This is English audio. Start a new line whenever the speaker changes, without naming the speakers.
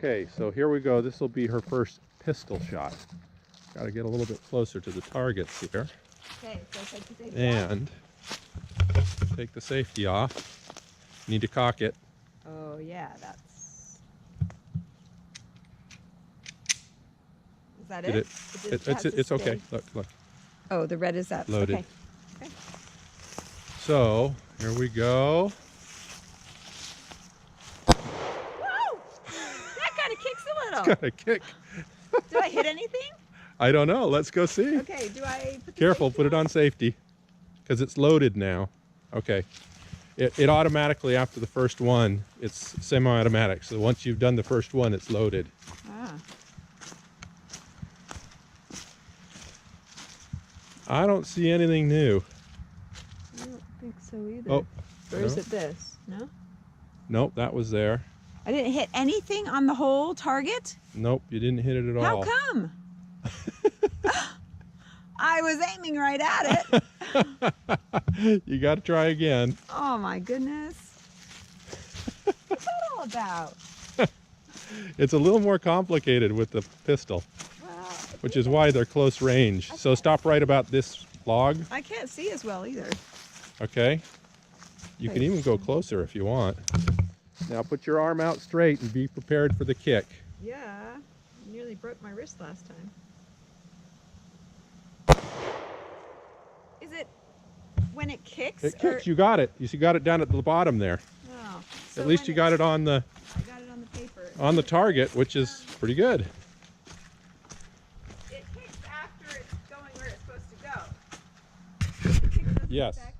Okay, so here we go. This will be her first pistol shot. Got to get a little bit closer to the targets here.
Okay, so take the safety
And take the safety off. Need to cock it.
Oh yeah, that's. Is that
Did
it?
It's okay. Look.
Oh, the red is up.
Loaded.
Okay. Okay.
So here we go.
Whoa! That kind of kicks a little.
Got a kick.
Do I hit anything?
I don't know. Let's go see.
Okay. Do I? Put the
Careful.
safety
Put it on safety, because it's loaded now. Okay. It automatically, after the first one, it's semi-automatic. So once you've done the first one, it's loaded.
Ah.
I don't see anything new.
I don't think so either.
Oh,
Or is
no.
it this? No.
Nope, that was there.
I didn't hit anything on the whole target.
Nope, you didn't hit it at
How
all.
come? I was aiming right at it.
You got to try again.
Oh my goodness. What's that all about?
It's a little more complicated with the pistol,
Well,
which is why they're close range. So stop right about this log,
I can't see as well either.
okay? You can even go closer if you want. Now put your arm out straight and be prepared for the kick.
Yeah, I nearly broke my wrist last time. Is it when it kicks?
It kicks, you got it. You got it down at the bottom there.
No.
At least you got it on the
I got it on the paper.
target, which is pretty good.
It kicks after it's going where it's supposed to go. It kicks us
Yes.
back